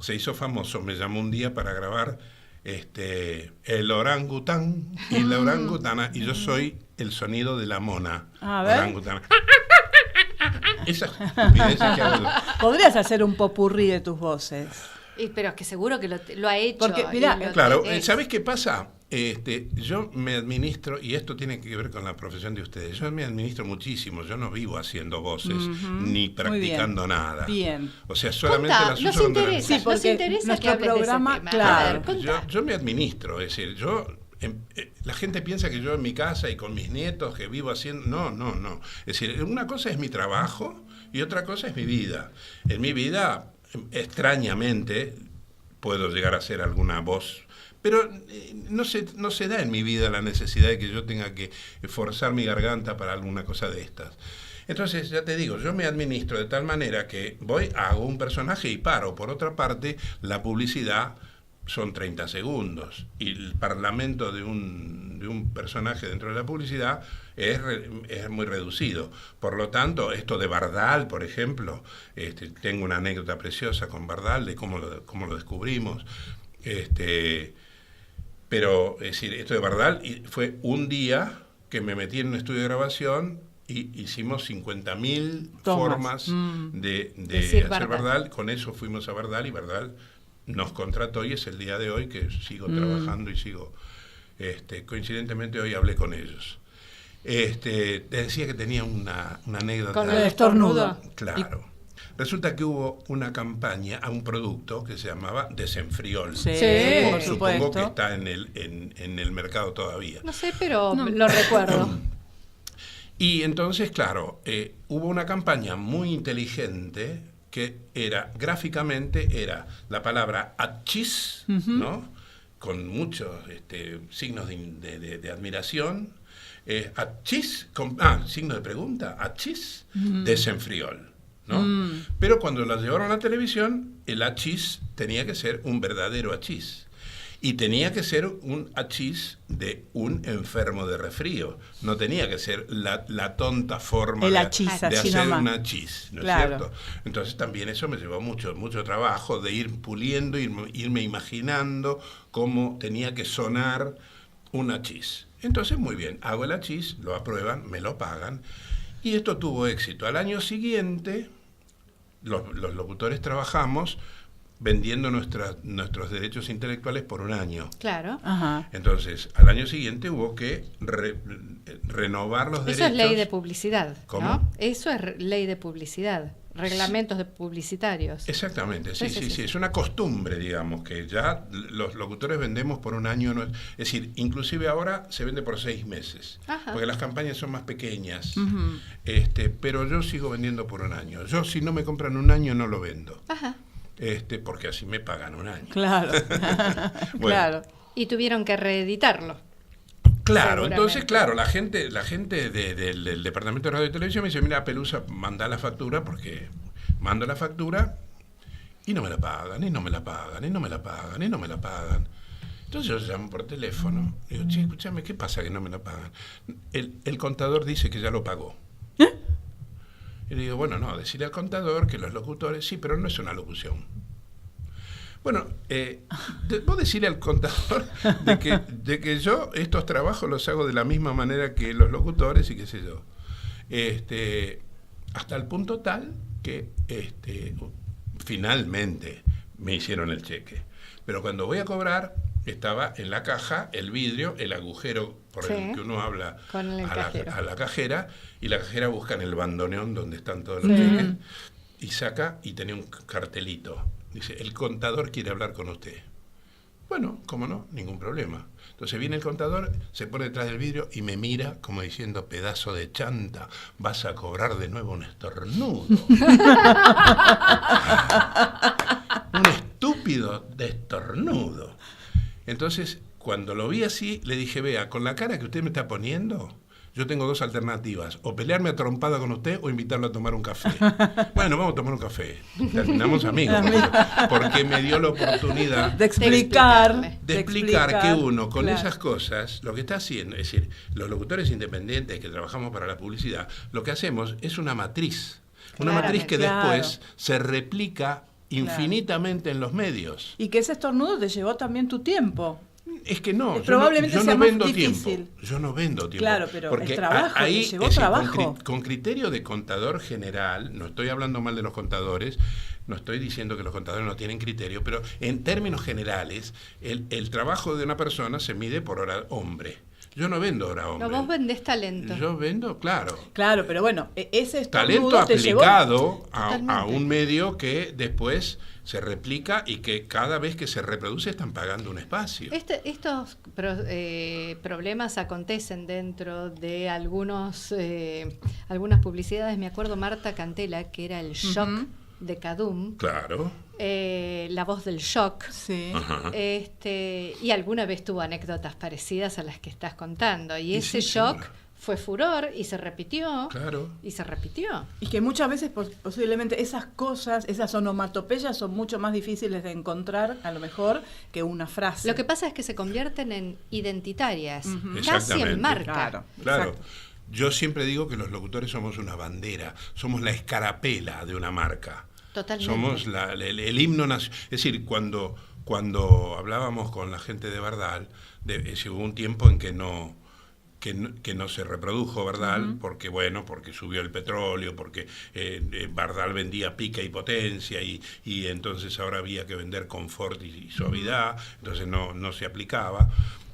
se hizo famoso, me llamó un día para grabar el orangután y la orangutana, y yo soy el sonido de la mona A ver. orangutana. Esa estupidez que hago yo. Podrías hacer un popurrí de tus voces. Pero es que seguro que lo ha hecho. Porque, mirá, y lo Claro, tenés. ¿sabés qué pasa? Yo me administro, y esto tiene que ver con la profesión de ustedes, yo me administro muchísimo, yo no vivo haciendo voces, ni practicando nada. Bien. O sea, solamente Contá, las nos uso cuando las interesa, Sí, necesito. nos porque interesa nuestro que hables programa, de ese tema. claro. A ver, contá. Yo me administro, es decir, la gente piensa que yo en mi casa y con mis nietos que vivo haciendo... No. Es decir, una cosa es mi trabajo y otra cosa es mi vida. En mi vida, extrañamente, puedo llegar a hacer alguna voz, pero no se da en mi vida la necesidad de que yo tenga que forzar mi garganta para alguna cosa de estas. Entonces, ya te digo, yo me administro de tal manera que hago un personaje y paro. Por otra parte, la publicidad son 30 segundos y el parlamento de un personaje dentro de la publicidad es muy reducido. Por lo tanto, esto de Bardal, por ejemplo, tengo una anécdota preciosa con Bardal de cómo lo descubrimos. Pero, es decir, esto de Bardal fue un día que me metí en un estudio de grabación y hicimos 50.000 formas de Decir hacer Bardal. Bardal. Con eso fuimos a Bardal y Bardal nos contrató y es el día de hoy que sigo trabajando y sigo, coincidentemente hoy hablé con ellos. Te decía que tenía una anécdota. Con El estornudo. Claro. Resulta que hubo una campaña a un producto que se llamaba Desenfriol. Sí, por Supongo supuesto. que está en el mercado todavía. No sé, pero lo recuerdo. Y entonces, claro, hubo una campaña muy inteligente que gráficamente era la palabra achis, ¿no? Con muchos signos de admiración. Achis, signo de pregunta, achis, Desenfriol, ¿no? Pero cuando la llevaron a la televisión, el achis tenía que ser un verdadero achis. Y tenía que ser un achis de un enfermo de resfrío. No tenía que ser la tonta forma El de achis, así hacer nomás. un achis, ¿no Claro. es cierto? Entonces también eso me llevó mucho trabajo de ir puliendo, irme imaginando cómo tenía que sonar un achis. Entonces, muy bien, hago el hachís, lo aprueban, me lo pagan, y esto tuvo éxito. Al año siguiente, los locutores trabajamos vendiendo nuestros derechos intelectuales por un año. Claro. Ajá. Entonces, al año siguiente hubo que renovar los derechos. Eso es ley de publicidad, ¿Cómo? ¿no? Eso es ley de publicidad, reglamentos de publicitarios. Exactamente, sí, Sí. es una costumbre, digamos, que ya los locutores vendemos por un año, es decir, inclusive ahora se vende por 6 meses, Ajá. porque las campañas son más pequeñas, pero yo sigo vendiendo por un año. Yo, si no me compran un año, no lo vendo. Ajá. Porque así me pagan un año. Claro. Bueno. Claro. Y tuvieron que reeditarlo. Claro, entonces, Seguramente. la gente del Departamento de Radio y Televisión me dice, mira, Pelusa, manda la factura, porque mando la factura y no me la pagan, y no me la pagan, y no me la pagan, y no me la pagan. Entonces yo llamo por teléfono, y digo, che, escúchame, ¿qué pasa que no me la pagan? El contador dice que ya lo pagó. Y le digo, bueno, no, decirle al contador que los locutores, sí, pero no es una locución. Bueno, vos decirle al contador de que yo estos trabajos los hago de la misma manera que los locutores y qué sé yo. Hasta el punto tal que finalmente me hicieron el cheque. Pero cuando voy a cobrar, estaba en la caja el vidrio, el agujero por Sí, el que uno habla con el cajero. a la cajera, y la cajera busca en el bandoneón donde están todos los cheques, y saca, y tenía un cartelito. Dice, el contador quiere hablar con usted. Bueno, cómo no, ningún problema. Entonces viene el contador, se pone detrás del vidrio y me mira como diciendo, pedazo de chanta, vas a cobrar de nuevo un estornudo. Un estúpido estornudo. Entonces, cuando lo vi así, le dije, vea, con la cara que usted me está poniendo, yo tengo 2 alternativas, o pelearme a trompada con usted o invitarlo a tomar un café. Bueno, vamos a tomar un café. Terminamos amigos, porque me dio la oportunidad De explicar. de explicar que uno con claro. esas cosas, lo que está haciendo, es decir, los locutores independientes que trabajamos para la publicidad, lo que hacemos es una matriz. Una matriz que Claro. después se replica infinitamente en los medios. Y que ese estornudo te llevó también tu tiempo. Es que no, Probablemente yo sea no más vendo difícil. tiempo. Yo no vendo tiempo. Claro, pero porque el trabajo, ahí, te llevó es decir, trabajo. con criterio de contador general, no estoy hablando mal de los contadores, no estoy diciendo que los contadores no tienen criterio, pero en términos generales, el trabajo de una persona se mide por hora hombre. Yo no vendo hora hombre. No, vos vendés talento. Yo vendo, claro. Claro, pero bueno, ese Talento estornudo te llevó... aplicado a Totalmente. un medio que después se replica y que cada vez que se reproduce están pagando un espacio. Estos problemas acontecen dentro de algunas publicidades. Me acuerdo Marta Cantela, que era el shock de Cadum, Claro. la voz del shock. Sí. Ajá. Y alguna vez tuvo anécdotas parecidas a las que estás contando. Y ese sí, shock seguro. fue furor y se repitió. Claro. Y se repitió. Y que muchas veces posiblemente esas cosas, esas onomatopeyas son mucho más difíciles de encontrar, a lo mejor, que una frase. Lo que pasa es que se convierten en identitarias, casi Exactamente. en marca. Claro. Claro. Exacto. Yo siempre digo que los locutores somos una bandera, somos la escarapela de una marca. Totalmente. Somos el himno nacional. Es decir, cuando hablábamos con la gente de Bardal, hubo un tiempo en que no se reprodujo Bardal, porque subió el petróleo, porque Bardal vendía pica y potencia, y entonces ahora había que vender confort y suavidad, entonces no se aplicaba.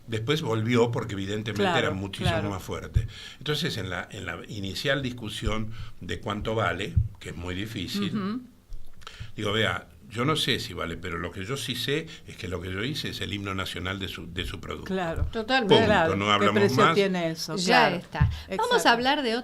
Después volvió porque evidentemente Claro, era muchísimo claro. más fuerte. Entonces en la inicial discusión de cuánto vale, que es muy difícil, digo, vea, yo no sé si vale, pero lo que yo sí sé es que lo que yo hice es el himno nacional de su producto. Claro. Totalmente. Punto, Claro. no ¿Qué hablamos precio más. tiene eso? Ya Claro. está. Vamos Exacto. a hablar de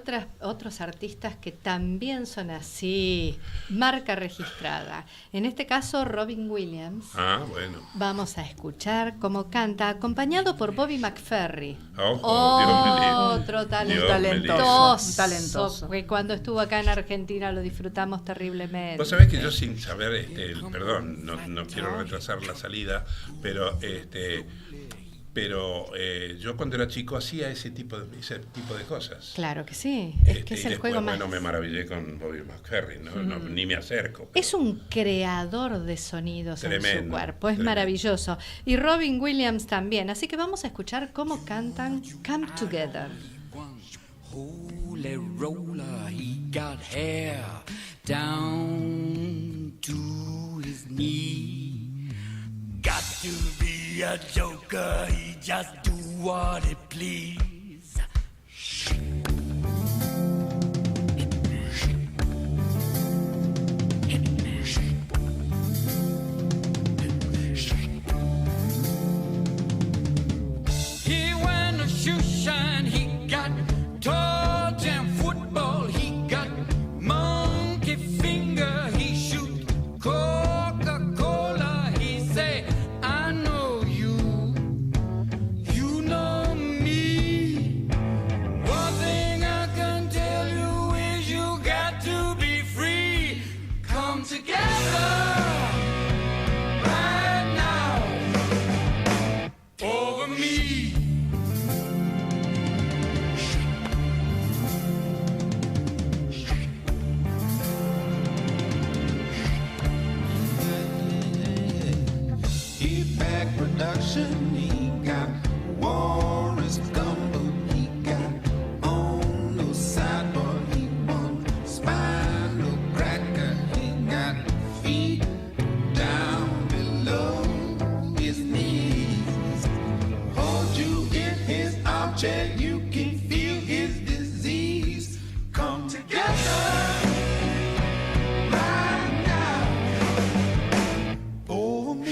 otros artistas que también son así, marca registrada. En este caso, Robin Williams. Ah, bueno. Vamos a escuchar cómo canta, acompañado por Bobby McFerrin. Ojo, Dios me libre. Otro Dios me libre. talentoso. Talentoso. Que cuando estuvo acá en Argentina lo disfrutamos terriblemente. Vos sabés que yo sin saber, perdón, no quiero retrasar la salida, pero pero yo cuando era chico hacía ese tipo de cosas. Claro que sí, es que es y el después, juego más... bueno, me maravillé con Bobby McFerrin, ¿no? Ni me acerco. Es un creador de sonidos en su Tremendo, cuerpo, es tremendo. maravilloso. Y Robin Williams también, así que vamos a escuchar cómo cantan Come Together. Holy roller, he got hair down to his knee. Got to be a joker, he just do what he please. He went to shoe shine, he got tall jam football, he got monkey finger, he shoot Coca-Cola, he say, I know you, you know me. One thing I can tell you is you got to be free. Come together right now over me. He back production, he got Warren's Gumbo, he got on the sideboard, he won Spinal Cracker, he got feet down below his knees. Hold you in his armchair, you can feel his disease. Come together right now over me.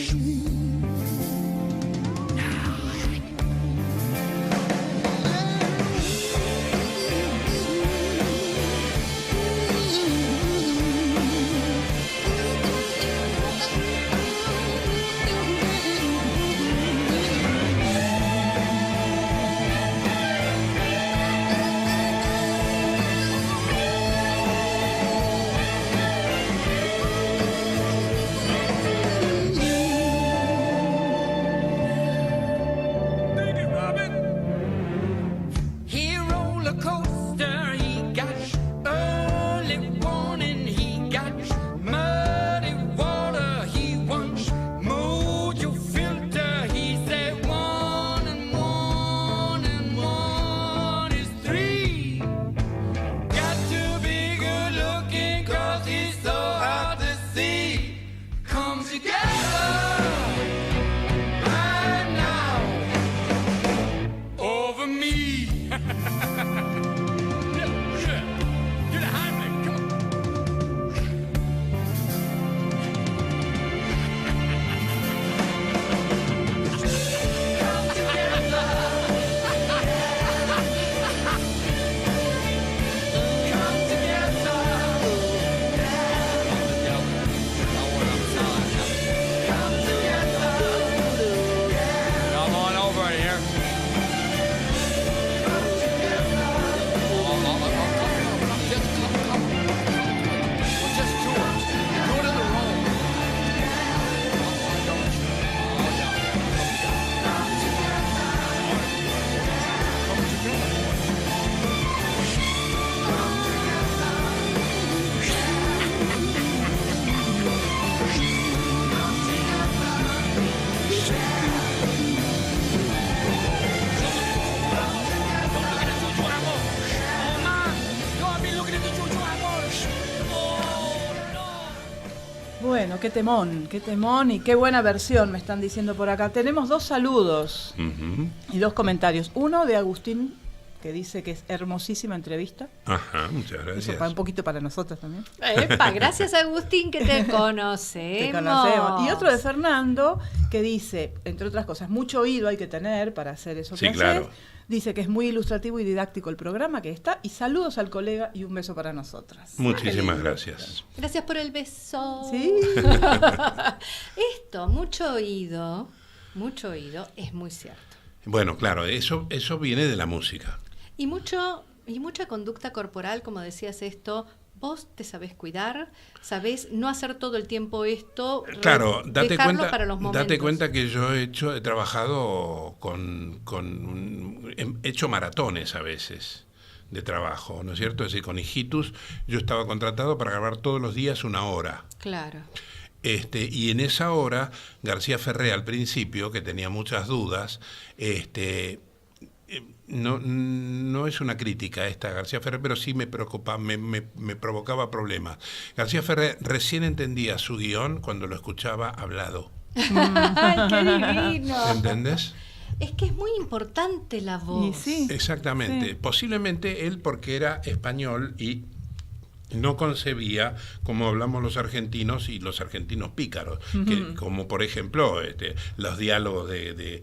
He roller coaster, he got early warning, he got muddy water, he wants mojo filter, he said 1 and 1 and 1 is 3. Got to be good looking 'cause he's so hard to see. Come together right now over me. Get a Heimlich, come on. Come on over here. Bueno, qué temón y qué buena versión me están diciendo por acá. Tenemos 2 saludos y 2 comentarios. Uno de Agustín, que dice que es hermosísima entrevista. Ajá, muchas Eso gracias. para un poquito para nosotros también. Epa, gracias Agustín que te conocemos. Te conocemos. Y otro de Fernando, que dice, entre otras cosas, mucho oído hay que tener para hacer eso Sí, que claro. haces. Dice que es muy ilustrativo y didáctico el programa que está. Y saludos al colega y un beso para nosotras. Muchísimas gracias. Gracias por el beso. Sí. Esto, mucho oído, es muy cierto. Bueno, claro, eso viene de la música. Y mucha conducta corporal, como decías esto, vos te sabés cuidar, sabés no hacer todo el tiempo esto, Claro, dejarlo para los momentos. date cuenta que yo he trabajado he hecho maratones a veces de trabajo, ¿no es cierto? Es decir, con Hijitus yo estaba contratado para grabar todos los días 1 hora. Claro. Y en esa hora, García Ferré al principio, que tenía muchas dudas, no es una crítica esta a García Ferré, pero sí me provocaba problemas. García Ferré recién entendía su guión cuando lo escuchaba hablado. ¡Ay, qué divino! ¿Entendés? Es que es muy importante la voz. Sí. Exactamente. Sí. Posiblemente él, porque era español y no concebía como hablamos los argentinos y los argentinos pícaros, que, como por ejemplo los diálogos de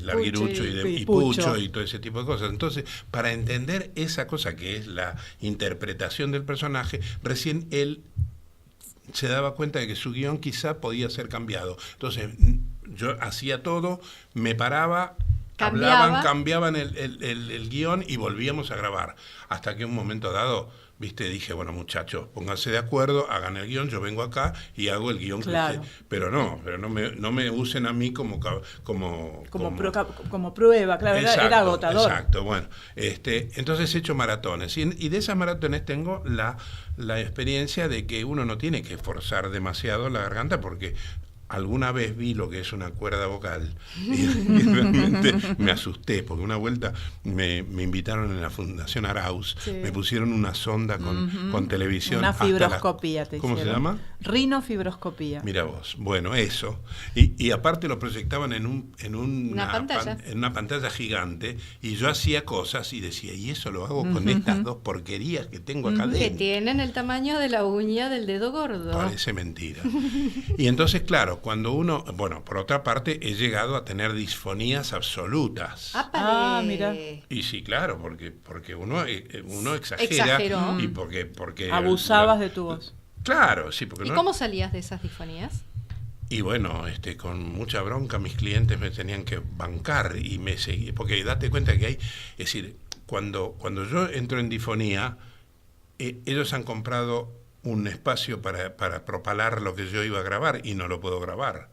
Larguirucho y Pucho y todo ese tipo de cosas. Entonces, para entender esa cosa que es la interpretación del personaje, recién él se daba cuenta de que su guión quizá podía ser cambiado. Entonces, yo hacía todo, me paraba, cambiaban el guión y volvíamos a grabar. Hasta que en un momento dado, dije, bueno, muchachos, pónganse de acuerdo, hagan el guión, yo vengo acá y hago el guión. Claro. Pero no me usen a mí como prueba, claro, exacto, era agotador. Exacto, bueno. Entonces he hecho maratones y de esas maratones tengo la experiencia de que uno no tiene que esforzar demasiado la garganta porque alguna vez vi lo que es una cuerda vocal y realmente me asusté, porque una vuelta me invitaron en la Fundación Arauz, me pusieron una sonda con televisión. Una fibroscopía te ¿Cómo hicieron? se llama? Rinofibroscopía. Mira vos, bueno, eso. Y aparte lo proyectaban en una pantalla gigante y yo hacía cosas y decía, y eso lo hago con estas dos porquerías que tengo acá dentro. Que tienen el tamaño de la uña del dedo gordo. Parece mentira. Y entonces, claro, cuando uno, bueno, por otra parte, he llegado a tener disfonías absolutas. Mira. Y sí, claro, porque uno exagera. Exageró. Y porque abusabas de tu voz. Claro, sí, porque ¿Y cómo salías de esas disfonías? Y bueno, con mucha bronca mis clientes me tenían que bancar y me seguían, porque date cuenta que hay, es decir, cuando yo entro en disfonía, ellos han comprado un espacio para propalar lo que yo iba a grabar y no lo puedo grabar.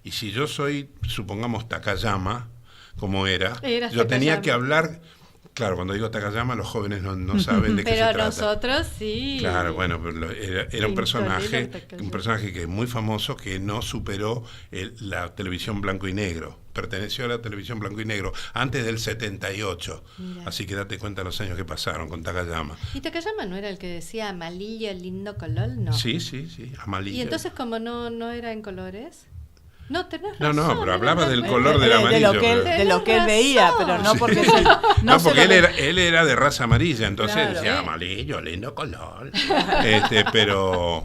Y si yo soy, supongamos, Takayama, como yo Takayama. tenía que hablar. Claro, cuando digo Takayama, los jóvenes no saben de qué se trata. Pero nosotros sí. Claro, bueno, pero era un personaje que es muy famoso, que no superó la televisión blanco y negro. Perteneció a la televisión blanco y negro antes del 78. Mira. Así que date cuenta los años que pasaron con Takayama. ¿Y Takayama no era el que decía amarillo, lindo color? No. Sí, amarillo. ¿Y entonces como no era en colores? No, tenés razón. No, pero hablaba del color del amarillo. De lo que él veía, pero no porque... porque él era de raza amarilla, entonces decía amarillo, lindo color.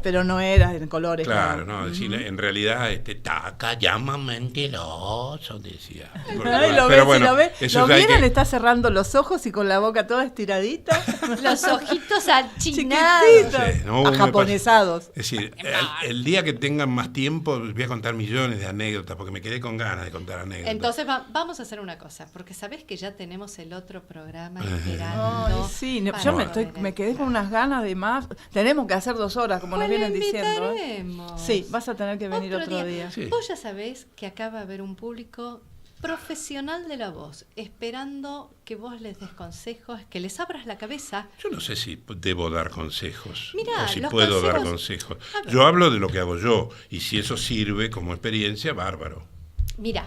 Pero no era en colores. Claro, no, decir, en realidad, Takayama mentiroso, decía. Lo vieron, le está cerrando los ojos y con la boca toda estiradita. Los ojitos achinados. Sí, japonesados. Es decir, el día que tengan más tiempo, voy a contar millones de anécdotas, porque me quedé con ganas de contar anécdotas. Entonces vamos a hacer una cosa, porque sabés que ya tenemos el otro programa esperando. Ay, sí, yo me quedé con unas ganas de más. Tenemos que hacer 2 horas, como nos vienen diciendo. Sí, vas a tener que venir otro día. Sí. Vos ya sabés que acá va a haber un público profesional de la voz, esperando que vos les des consejos, que les abras la cabeza. Yo no sé si debo dar consejos, Mirá, o si puedo dar consejos. Yo hablo de lo que hago yo, y si eso sirve como experiencia, bárbaro. Mira,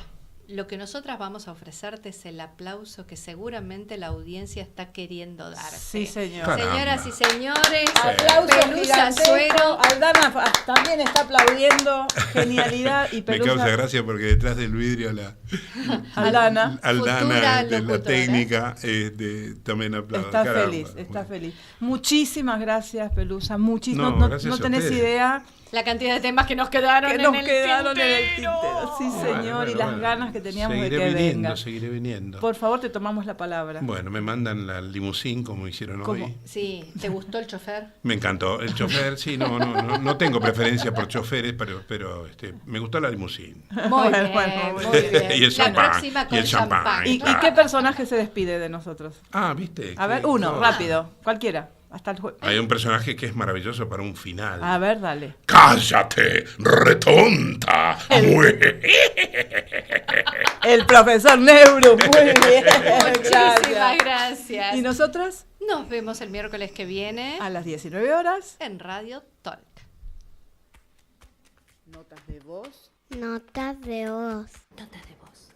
lo que nosotras vamos a ofrecerte es el aplauso que seguramente la audiencia está queriendo darte. Sí, señor. Caramba. Señoras y señores, aplauso Pelusa Suero. Aldana también está aplaudiendo. Genialidad y Pelusa. Me causa gracia porque detrás del vidrio Aldana de la técnica también aplaude. Está feliz. Muchísimas gracias, Pelusa. Muchísimas. No tenés idea. La cantidad de temas que nos quedaron en el tintero. Sí, señor, y las ganas que teníamos de que venga. Seguiré viniendo. Por favor, te tomamos la palabra. Bueno, me mandan la limusín como hicieron hoy. Sí, ¿te gustó el chofer? Me encantó el chofer, sí, no tengo preferencia por choferes, pero me gustó la limusín. Muy bien. Y el champán. ¿Y qué personaje se despide de nosotros? ¿Viste? A ver, uno, rápido, cualquiera. Hasta el jueves. Hay un personaje que es maravilloso para un final. A ver, dale. ¡Cállate, retonta! El profesor Neuro, muy bien. Muchísimas gracias. ¿Y nosotras? Nos vemos el miércoles que viene A las 19 horas. en Radio Talk. Notas de voz. Notas de voz. Notas de voz.